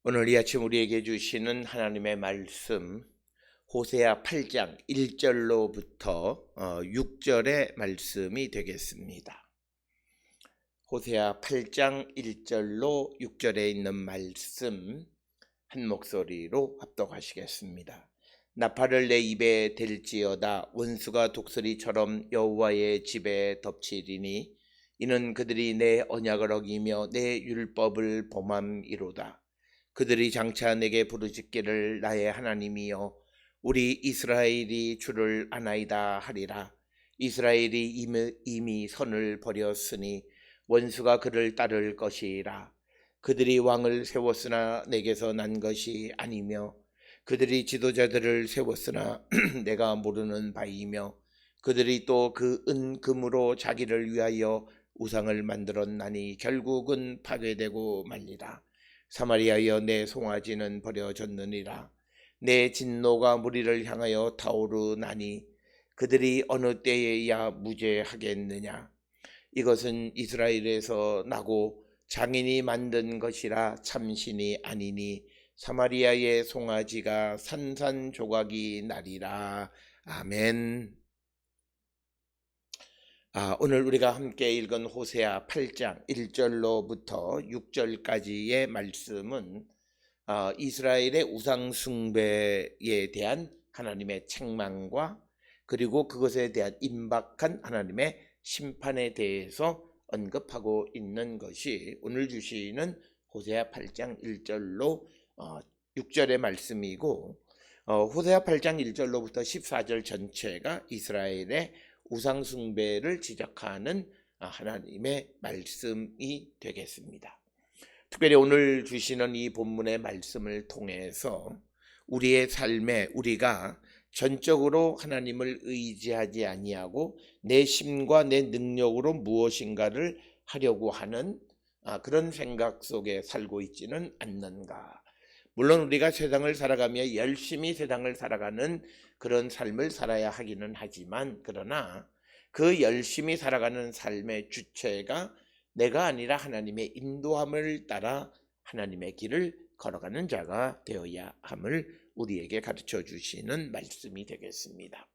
오늘 이 아침 우리에게 주시는 하나님의 말씀 호세아 8장 1절로부터 6절의 말씀이 되겠습니다. 호세아 8장 1절로 6절에 있는 말씀 한 목소리로 합독하시겠습니다. 나팔을 내 입에 댈지어다. 원수가 독수리처럼 여호와의 집에 덮치리니 이는 그들이 내 언약을 어기며 내 율법을 범함이로다. 그들이 장차 내게 부르짖기를 나의 하나님이여 우리 이스라엘이 주를 아나이다 하리라. 이스라엘이 이미 선을 버렸으니 원수가 그를 따를 것이라. 그들이 왕을 세웠으나 내게서 난 것이 아니며 그들이 지도자들을 세웠으나 내가 모르는 바이며 그들이 또 그 은금으로 자기를 위하여 우상을 만들었나니 결국은 파괴되고 말리라. 사마리아여 내 송아지는 버려졌느니라. 내 진노가 무리를 향하여 타오르나니 그들이 어느 때에야 무죄하겠느냐. 이것은 이스라엘에서 나고 장인이 만든 것이라 참신이 아니니 사마리아의 송아지가 산산조각이 나리라. 아멘. 오늘 우리가 함께 읽은 호세아 8장 1절로부터 6절까지의 말씀은 이스라엘의 우상 숭배에 대한 하나님의 책망과 그리고 그것에 대한 임박한 하나님의 심판에 대해서 언급하고 있는 것이 오늘 주시는 호세아 8장 1절로 6절의 말씀이고, 호세아 8장 1절로부터 14절 전체가 이스라엘의 우상 숭배를 지적하는 하나님의 말씀이 되겠습니다. 특별히 오늘 주시는 이 본문의 말씀을 통해서 우리의 삶에 우리가 전적으로 하나님을 의지하지 아니하고 내 힘과 내 능력으로 무엇인가를 하려고 하는 그런 생각 속에 살고 있지는 않는가. 물론 우리가 세상을 살아가며 열심히 세상을 살아가는 그런 삶을 살아야 하기는 하지만, 그러나 그 열심히 살아가는 삶의 주체가 내가 아니라 하나님의 인도함을 따라 하나님의 길을 걸어가는 자가 되어야 함을 우리에게 가르쳐 주시는 말씀이 되겠습니다.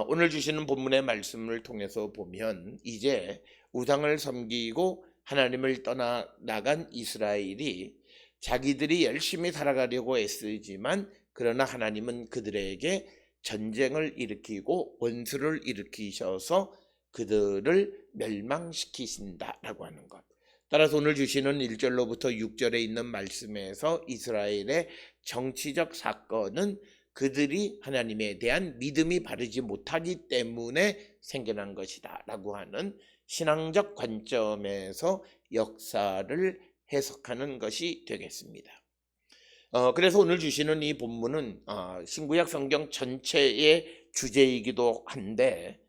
오늘 주시는 본문의 말씀을 통해서 보면 이제 우상을 섬기고 하나님을 떠나 나간 이스라엘이 자기들이 열심히 살아가려고 애쓰지만 그러나 하나님은 그들에게 전쟁을 일으키고 원수를 일으키셔서 그들을 멸망시키신다라고 하는 것. 따라서 오늘 주시는 1절로부터 6절에 있는 말씀에서 이스라엘의 정치적 사건은 그들이 하나님에 대한 믿음이 바르지 못하기 때문에 생겨난 것이다 라고 하는 신앙적 관점에서 역사를 해석하는 것이 되겠습니다. 그래서 오늘 주시는 이 본문은 신구약 성경 전체의 주제이기도 한데,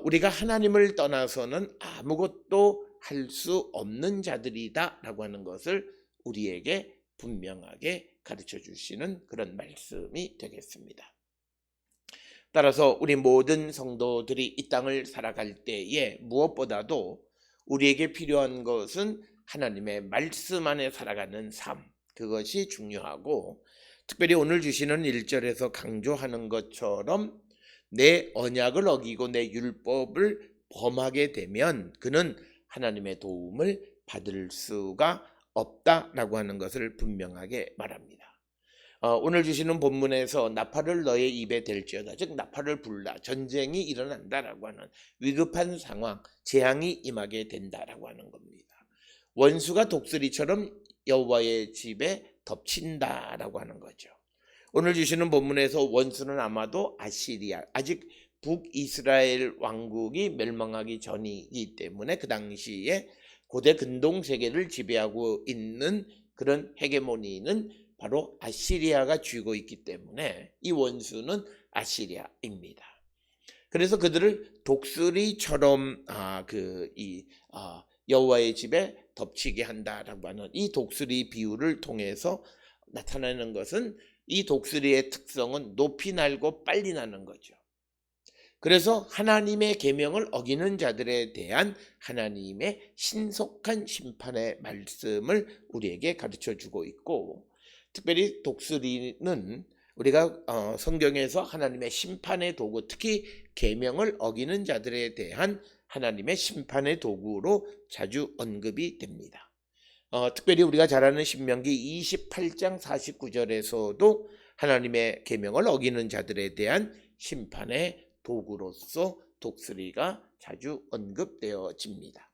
우리가 하나님을 떠나서는 아무것도 할 수 없는 자들이다 라고 하는 것을 우리에게 분명하게 가르쳐 주시는 그런 말씀이 되겠습니다. 따라서 우리 모든 성도들이 이 땅을 살아갈 때에 무엇보다도 우리에게 필요한 것은 하나님의 말씀 안에 살아가는 삶, 그것이 중요하고, 특별히 오늘 주시는 1절에서 강조하는 것처럼 내 언약을 어기고 내 율법을 범하게 되면 그는 하나님의 도움을 받을 수가 없다라고 하는 것을 분명하게 말합니다. 오늘 주시는 본문에서 나팔을 너의 입에 댈지어다, 즉 나팔을 불라, 전쟁이 일어난다라고 하는 위급한 상황, 재앙이 임하게 된다라고 하는 겁니다. 원수가 독수리처럼 여호와의 집에 덮친다라고 하는 거죠. 오늘 주시는 본문에서 원수는 아마도 아시리아, 아직 북이스라엘 왕국이 멸망하기 전이기 때문에 그 당시에 고대 근동 세계를 지배하고 있는 그런 헤게모니는 바로 아시리아가 쥐고 있기 때문에 이 원수는 아시리아입니다. 그래서 그들을 독수리처럼 여호와의 집에 덮치게 한다라고 하는 이 독수리 비유를 통해서 나타나는 것은 이 독수리의 특성은 높이 날고 빨리 나는 거죠. 그래서 하나님의 계명을 어기는 자들에 대한 하나님의 신속한 심판의 말씀을 우리에게 가르쳐 주고 있고, 특별히 독수리는 우리가 성경에서 하나님의 심판의 도구, 특히 계명을 어기는 자들에 대한 하나님의 심판의 도구로 자주 언급이 됩니다. 특별히 우리가 잘 아는 신명기 28장 49절에서도 하나님의 계명을 어기는 자들에 대한 심판의 도구로서 독수리가 자주 언급되어집니다.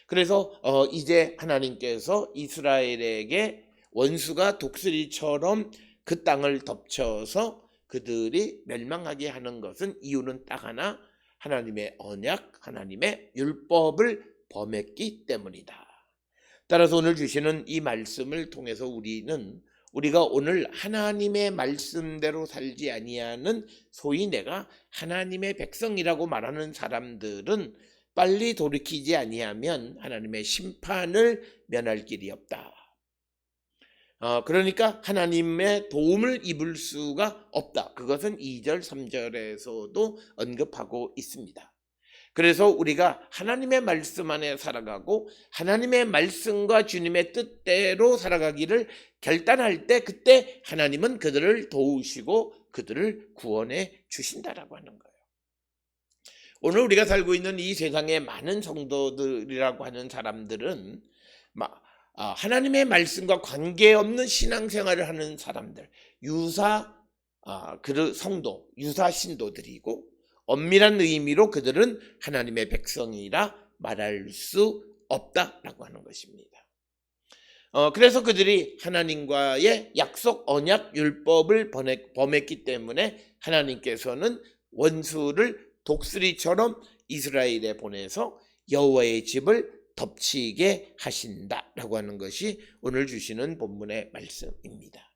그래서 이제 하나님께서 이스라엘에게 원수가 독수리처럼 그 땅을 덮쳐서 그들이 멸망하게 하는 것은 이유는 딱 하나, 하나님의 언약, 하나님의 율법을 범했기 때문이다. 따라서 오늘 주시는 이 말씀을 통해서 우리가 오늘 하나님의 말씀대로 살지 아니하는, 소위 내가 하나님의 백성이라고 말하는 사람들은 빨리 돌이키지 아니하면 하나님의 심판을 면할 길이 없다. 그러니까 하나님의 도움을 입을 수가 없다. 그것은 2절 3절에서도 언급하고 있습니다. 그래서 우리가 하나님의 말씀 안에 살아가고 하나님의 말씀과 주님의 뜻대로 살아가기를 결단할 때, 그때 하나님은 그들을 도우시고 그들을 구원해 주신다라고 하는 거예요. 오늘 우리가 살고 있는 이 세상의 많은 성도들이라고 하는 사람들은 하나님의 말씀과 관계없는 신앙생활을 하는 사람들, 유사 성도, 유사 신도들이고, 엄밀한 의미로 그들은 하나님의 백성이라 말할 수 없다라고 하는 것입니다. 그래서 그들이 하나님과의 약속, 언약, 율법을 범했기 때문에 하나님께서는 원수를 독수리처럼 이스라엘에 보내서 여호와의 집을 덮치게 하신다라고 하는 것이 오늘 주시는 본문의 말씀입니다.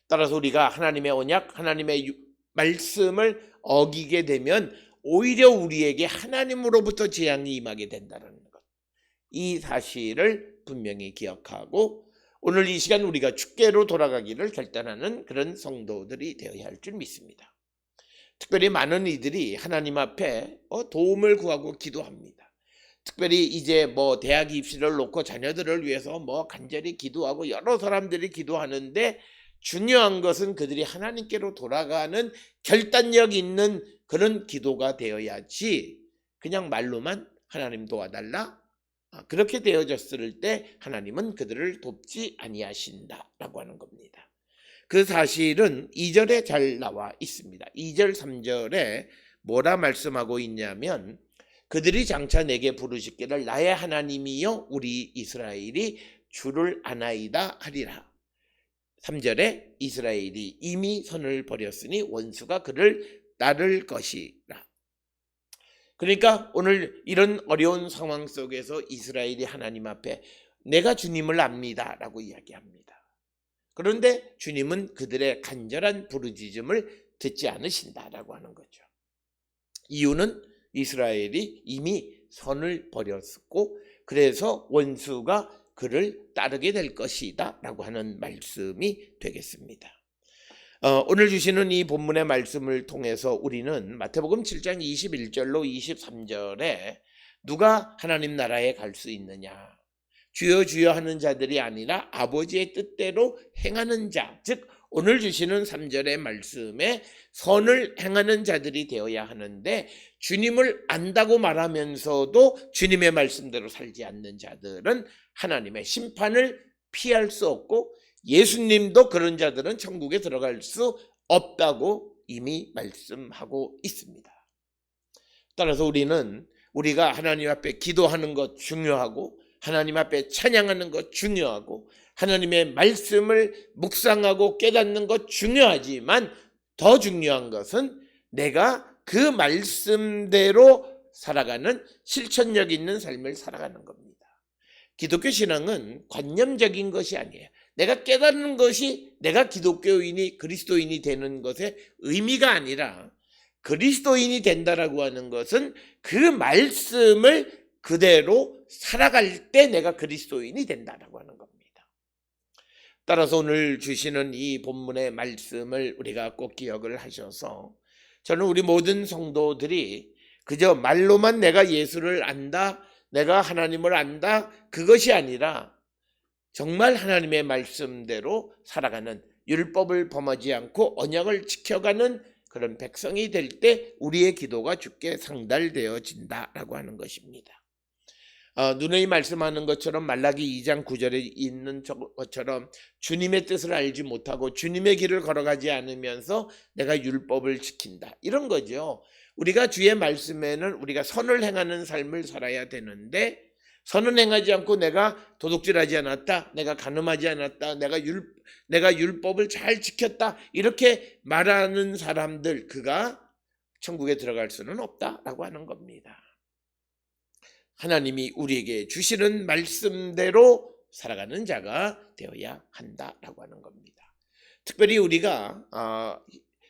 따라서 우리가 하나님의 언약, 하나님의 말씀을 어기게 되면 오히려 우리에게 하나님으로부터 재앙이 임하게 된다는 것, 이 사실을 분명히 기억하고 오늘 이 시간 우리가 주께로 돌아가기를 결단하는 그런 성도들이 되어야 할 줄 믿습니다. 특별히 많은 이들이 하나님 앞에 도움을 구하고 기도합니다. 특별히 이제 대학 입시를 놓고 자녀들을 위해서 간절히 기도하고 여러 사람들이 기도하는데, 중요한 것은 그들이 하나님께로 돌아가는 결단력 있는 그런 기도가 되어야지, 그냥 말로만 하나님 도와달라, 그렇게 되어졌을 때 하나님은 그들을 돕지 아니하신다라고 하는 겁니다. 그 사실은 2절에 잘 나와 있습니다. 2절 3절에 뭐라 말씀하고 있냐면, 그들이 장차 내게 부르시기를 나의 하나님이여 우리 이스라엘이 주를 아나이다 하리라. 3절에 이스라엘이 이미 선을 버렸으니 원수가 그를 따를 것이라. 그러니까 오늘 이런 어려운 상황 속에서 이스라엘이 하나님 앞에 내가 주님을 압니다 라고 이야기합니다. 그런데 주님은 그들의 간절한 부르짖음을 듣지 않으신다라고 하는 거죠. 이유는 이스라엘이 이미 선을 버렸고, 그래서 원수가 그를 따르게 될 것이다 라고 하는 말씀이 되겠습니다. 오늘 주시는 이 본문의 말씀을 통해서 우리는 마태복음 7장 21절로 23절에 누가 하나님 나라에 갈 수 있느냐, 주여 주여 하는 자들이 아니라 아버지의 뜻대로 행하는 자, 즉 오늘 주시는 3절의 말씀에 선을 행하는 자들이 되어야 하는데, 주님을 안다고 말하면서도 주님의 말씀대로 살지 않는 자들은 하나님의 심판을 피할 수 없고, 예수님도 그런 자들은 천국에 들어갈 수 없다고 이미 말씀하고 있습니다. 따라서 우리가 하나님 앞에 기도하는 것 중요하고, 하나님 앞에 찬양하는 것 중요하고, 하나님의 말씀을 묵상하고 깨닫는 것 중요하지만, 더 중요한 것은 내가 그 말씀대로 살아가는 실천력 있는 삶을 살아가는 겁니다. 기독교 신앙은 관념적인 것이 아니에요. 내가 깨닫는 것이 내가 기독교인이, 그리스도인이 되는 것의 의미가 아니라, 그리스도인이 된다라고 하는 것은 그 말씀을 그대로 살아갈 때 내가 그리스도인이 된다라고 하는 겁니다. 따라서 오늘 주시는 이 본문의 말씀을 우리가 꼭 기억을 하셔서 저는 우리 모든 성도들이 그저 말로만 내가 예수를 안다, 내가 하나님을 안다, 그것이 아니라 정말 하나님의 말씀대로 살아가는, 율법을 범하지 않고 언약을 지켜가는 그런 백성이 될 때 우리의 기도가 주께 상달되어진다라고 하는 것입니다. 누누이 말씀하는 것처럼 말라기 2장 9절에 있는 것처럼 주님의 뜻을 알지 못하고 주님의 길을 걸어가지 않으면서 내가 율법을 지킨다, 이런 거죠. 우리가 주의 말씀에는 우리가 선을 행하는 삶을 살아야 되는데, 선은 행하지 않고 내가 도둑질하지 않았다, 내가 간음하지 않았다, 내가 율법을 잘 지켰다, 이렇게 말하는 사람들, 그가 천국에 들어갈 수는 없다라고 하는 겁니다. 하나님이 우리에게 주시는 말씀대로 살아가는 자가 되어야 한다라고 하는 겁니다. 특별히 우리가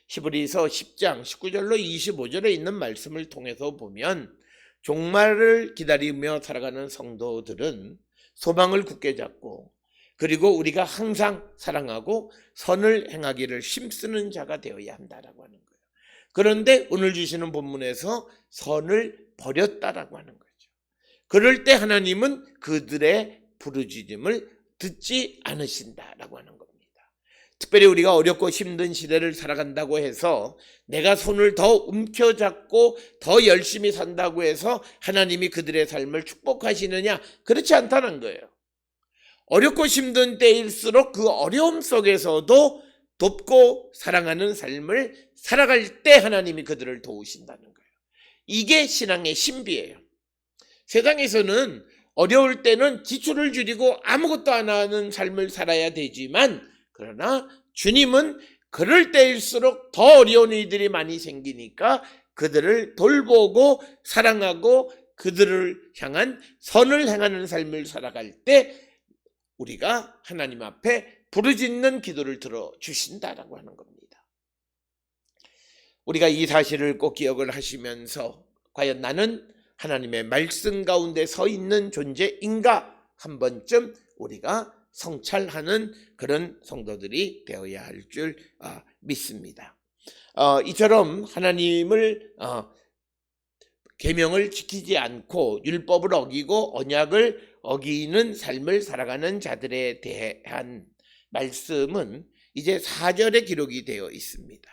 히브리서 10장 19절로 25절에 있는 말씀을 통해서 보면, 종말을 기다리며 살아가는 성도들은 소망을 굳게 잡고, 그리고 우리가 항상 사랑하고 선을 행하기를 힘쓰는 자가 되어야 한다라고 하는 거예요. 그런데 오늘 주시는 본문에서 선을 버렸다라고 하는 거예요. 그럴 때 하나님은 그들의 부르짖음을 듣지 않으신다라고 하는 겁니다. 특별히 우리가 어렵고 힘든 시대를 살아간다고 해서 내가 손을 더 움켜잡고 더 열심히 산다고 해서 하나님이 그들의 삶을 축복하시느냐? 그렇지 않다는 거예요. 어렵고 힘든 때일수록 그 어려움 속에서도 돕고 사랑하는 삶을 살아갈 때 하나님이 그들을 도우신다는 거예요. 이게 신앙의 신비예요. 세상에서는 어려울 때는 지출을 줄이고 아무것도 안 하는 삶을 살아야 되지만, 그러나 주님은 그럴 때일수록 더 어려운 일들이 많이 생기니까 그들을 돌보고 사랑하고 그들을 향한 선을 행하는 삶을 살아갈 때 우리가 하나님 앞에 부르짖는 기도를 들어주신다라고 하는 겁니다. 우리가 이 사실을 꼭 기억을 하시면서 과연 나는 하나님의 말씀 가운데 서 있는 존재인가, 한 번쯤 우리가 성찰하는 그런 성도들이 되어야 할 줄 믿습니다. 이처럼 하나님을 계명을 지키지 않고 율법을 어기고 언약을 어기는 삶을 살아가는 자들에 대한 말씀은 이제 4절에 기록이 되어 있습니다.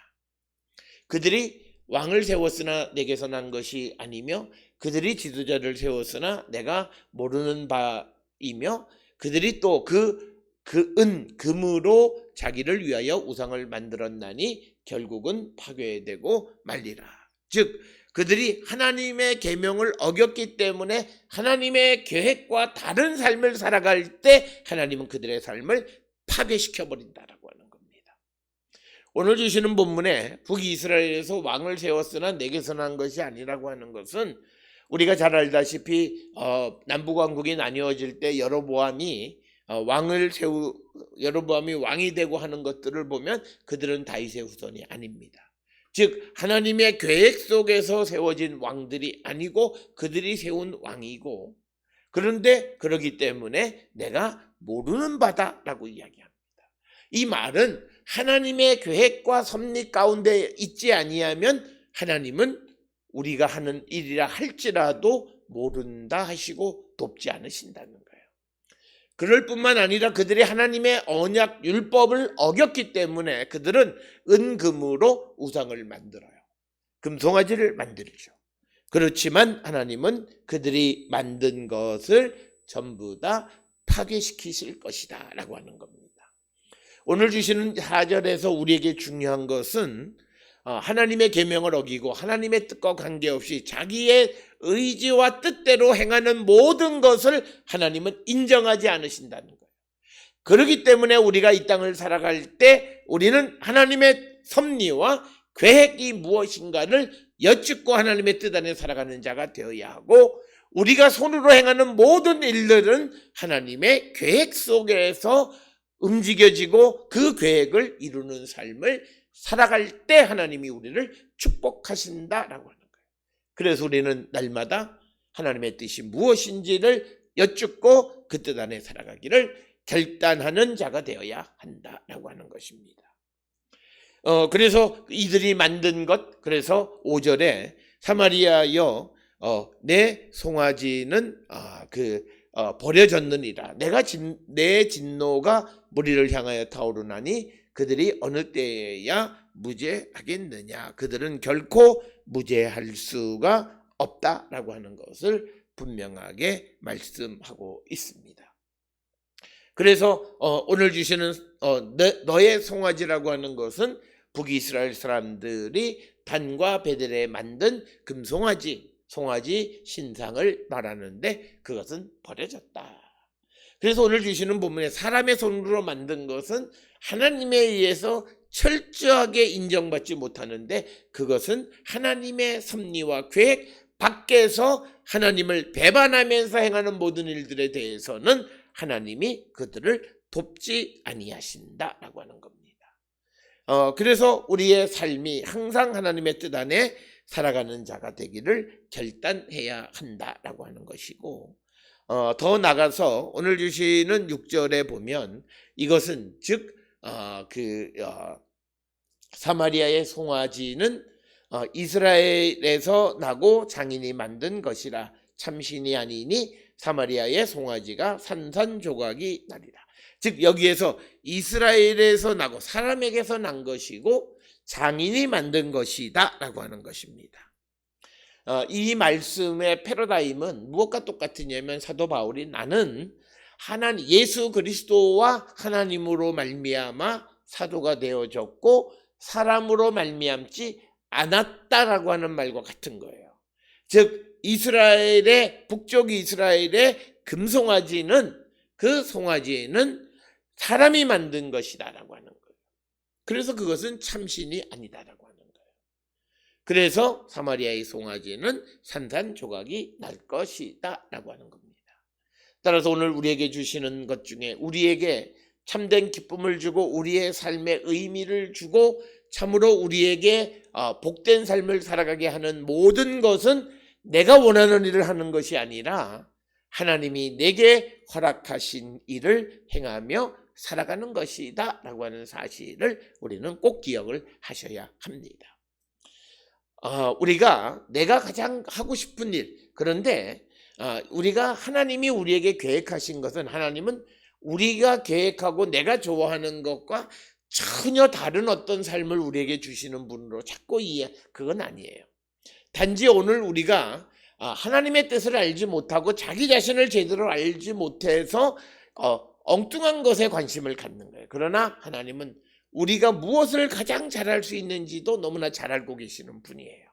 그들이 왕을 세웠으나 내게서 난 것이 아니며 그들이 지도자를 세웠으나 내가 모르는 바이며 그들이 또 금으로 자기를 위하여 우상을 만들었나니 결국은 파괴되고 말리라. 즉 그들이 하나님의 계명을 어겼기 때문에 하나님의 계획과 다른 삶을 살아갈 때 하나님은 그들의 삶을 파괴시켜버린다라고 하는 겁니다. 오늘 주시는 본문에 북이스라엘에서 왕을 세웠으나 내게서 난 것이 아니라고 하는 것은 우리가 잘 알다시피 남북왕국이 나뉘어질 때 여로보암이 왕이 되고 하는 것들을 보면 그들은 다윗의 후손이 아닙니다. 즉 하나님의 계획 속에서 세워진 왕들이 아니고 그들이 세운 왕이고, 그런데 그러기 때문에 내가 모르는 바다라고 이야기합니다. 이 말은 하나님의 계획과 섭리 가운데 있지 아니하면 하나님은 우리가 하는 일이라 할지라도 모른다 하시고 돕지 않으신다는 거예요. 그럴 뿐만 아니라 그들이 하나님의 언약 율법을 어겼기 때문에 그들은 은금으로 우상을 만들어요. 금송아지를 만들죠. 그렇지만 하나님은 그들이 만든 것을 전부 다 파괴시키실 것이다 라고 하는 겁니다. 오늘 주시는 4절에서 우리에게 중요한 것은 하나님의 계명을 어기고 하나님의 뜻과 관계없이 자기의 의지와 뜻대로 행하는 모든 것을 하나님은 인정하지 않으신다는 거예요. 그렇기 때문에 우리가 이 땅을 살아갈 때 우리는 하나님의 섭리와 계획이 무엇인가를 여쭙고 하나님의 뜻 안에 살아가는 자가 되어야 하고, 우리가 손으로 행하는 모든 일들은 하나님의 계획 속에서 움직여지고 그 계획을 이루는 삶을 살아갈 때 하나님이 우리를 축복하신다라고 하는 거예요. 그래서 우리는 날마다 하나님의 뜻이 무엇인지를 여쭙고 그 뜻 안에 살아가기를 결단하는 자가 되어야 한다라고 하는 것입니다. 그래서 이들이 만든 것, 그래서 5절에 사마리아여 내 송아지는 버려졌느니라. 내 진노가 무리를 향하여 타오르나니 그들이 어느 때에야 무죄하겠느냐. 그들은 결코 무죄할 수가 없다라고 하는 것을 분명하게 말씀하고 있습니다. 그래서 오늘 주시는 너의 송아지라고 하는 것은 북이스라엘 사람들이 단과 베델에 만든 송아지 신상을 말하는데 그것은 버려졌다. 그래서 오늘 주시는 본문에 사람의 손으로 만든 것은 하나님에 의해서 철저하게 인정받지 못하는데 그것은 하나님의 섭리와 계획 밖에서 하나님을 배반하면서 행하는 모든 일들에 대해서는 하나님이 그들을 돕지 아니하신다라고 하는 겁니다. 그래서 우리의 삶이 항상 하나님의 뜻 안에 살아가는 자가 되기를 결단해야 한다라고 하는 것이고, 더 나가서 오늘 주시는 6절에 보면 이것은 즉 사마리아의 송아지는 이스라엘에서 나고 장인이 만든 것이라 참신이 아니니 사마리아의 송아지가 산산조각이 나리라. 즉 여기에서 이스라엘에서 나고 사람에게서 난 것이고 장인이 만든 것이다 라고 하는 것입니다. 이 말씀의 패러다임은 무엇과 똑같으냐면 사도 바울이 나는 예수 그리스도와 하나님으로 말미암아 사도가 되어졌고 사람으로 말미암지 않았다라고 하는 말과 같은 거예요. 즉 북쪽 이스라엘의 금송아지는 그 송아지는 사람이 만든 것이다라고 하는 거예요. 그래서 그것은 참신이 아니다라고 하는 거예요. 그래서 사마리아의 송아지는 산산조각이 날 것이다라고 하는 겁니다. 따라서 오늘 우리에게 주시는 것 중에 우리에게 참된 기쁨을 주고 우리의 삶에 의미를 주고 참으로 우리에게 복된 삶을 살아가게 하는 모든 것은 내가 원하는 일을 하는 것이 아니라 하나님이 내게 허락하신 일을 행하며 살아가는 것이다 라고 하는 사실을 우리는 꼭 기억을 하셔야 합니다. 우리가 내가 가장 하고 싶은 일, 그런데 하나님이 우리에게 계획하신 것은 하나님은 우리가 계획하고 내가 좋아하는 것과 전혀 다른 어떤 삶을 우리에게 주시는 분으로 자꾸 그건 아니에요. 단지 오늘 우리가 하나님의 뜻을 알지 못하고 자기 자신을 제대로 알지 못해서 엉뚱한 것에 관심을 갖는 거예요. 그러나 하나님은 우리가 무엇을 가장 잘할 수 있는지도 너무나 잘 알고 계시는 분이에요.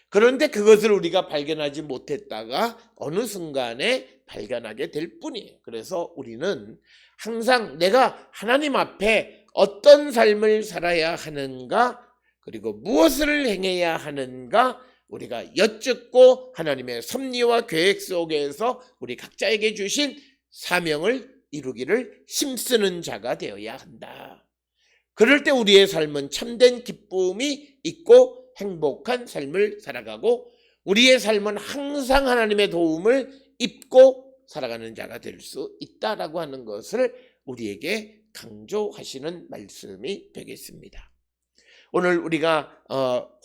그런데 그것을 우리가 발견하지 못했다가 어느 순간에 발견하게 될 뿐이에요. 그래서 우리는 항상 내가 하나님 앞에 어떤 삶을 살아야 하는가, 그리고 무엇을 행해야 하는가 우리가 여쭙고 하나님의 섭리와 계획 속에서 우리 각자에게 주신 사명을 이루기를 힘쓰는 자가 되어야 한다. 그럴 때 우리의 삶은 참된 기쁨이 있고 행복한 삶을 살아가고 우리의 삶은 항상 하나님의 도움을 입고 살아가는 자가 될 수 있다라고 하는 것을 우리에게 강조하시는 말씀이 되겠습니다. 오늘 우리가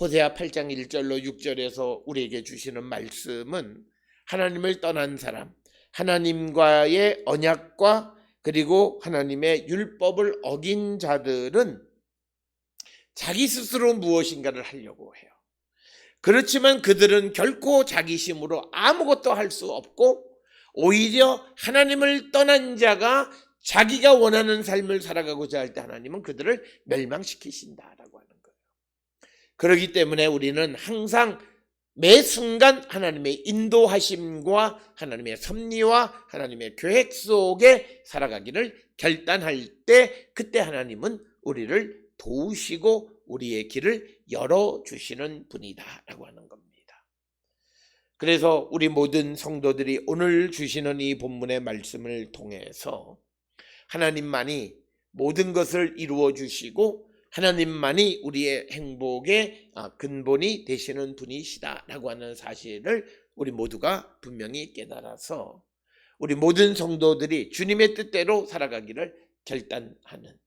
호세아 8장 1절로 6절에서 우리에게 주시는 말씀은 하나님을 떠난 사람, 하나님과의 언약과 그리고 하나님의 율법을 어긴 자들은 자기 스스로 무엇인가를 하려고 해요. 그렇지만 그들은 결코 자기 힘으로 아무것도 할 수 없고 오히려 하나님을 떠난 자가 자기가 원하는 삶을 살아가고자 할 때 하나님은 그들을 멸망시키신다라고 하는 거예요. 그렇기 때문에 우리는 항상 매 순간 하나님의 인도하심과 하나님의 섭리와 하나님의 계획 속에 살아가기를 결단할 때 그때 하나님은 우리를 도우시고 우리의 길을 열어주시는 분이다라고 하는 겁니다. 그래서 우리 모든 성도들이 오늘 주시는 이 본문의 말씀을 통해서 하나님만이 모든 것을 이루어 주시고 하나님만이 우리의 행복의 근본이 되시는 분이시다라고 하는 사실을 우리 모두가 분명히 깨달아서 우리 모든 성도들이 주님의 뜻대로 살아가기를 결단하는,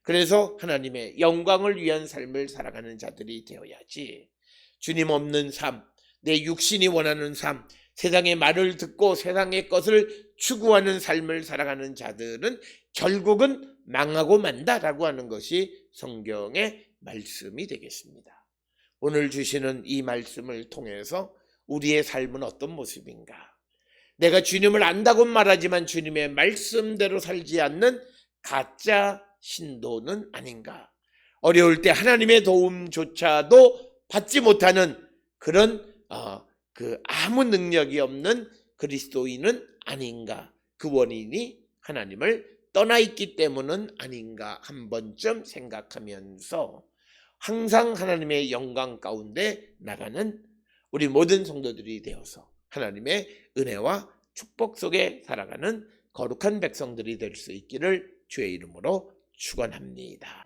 그래서 하나님의 영광을 위한 삶을 살아가는 자들이 되어야지, 주님 없는 삶, 내 육신이 원하는 삶, 세상의 말을 듣고 세상의 것을 추구하는 삶을 살아가는 자들은 결국은 망하고 만다라고 하는 것이 성경의 말씀이 되겠습니다. 오늘 주시는 이 말씀을 통해서 우리의 삶은 어떤 모습인가? 내가 주님을 안다고 말하지만 주님의 말씀대로 살지 않는 가짜 신도는 아닌가? 어려울 때 하나님의 도움조차도 받지 못하는 그런 아무 능력이 없는 그리스도인은 아닌가? 그 원인이 하나님을 떠나 있기 때문은 아닌가 한 번쯤 생각하면서 항상 하나님의 영광 가운데 나가는 우리 모든 성도들이 되어서 하나님의 은혜와 축복 속에 살아가는 거룩한 백성들이 될 수 있기를 주의 이름으로 축원합니다.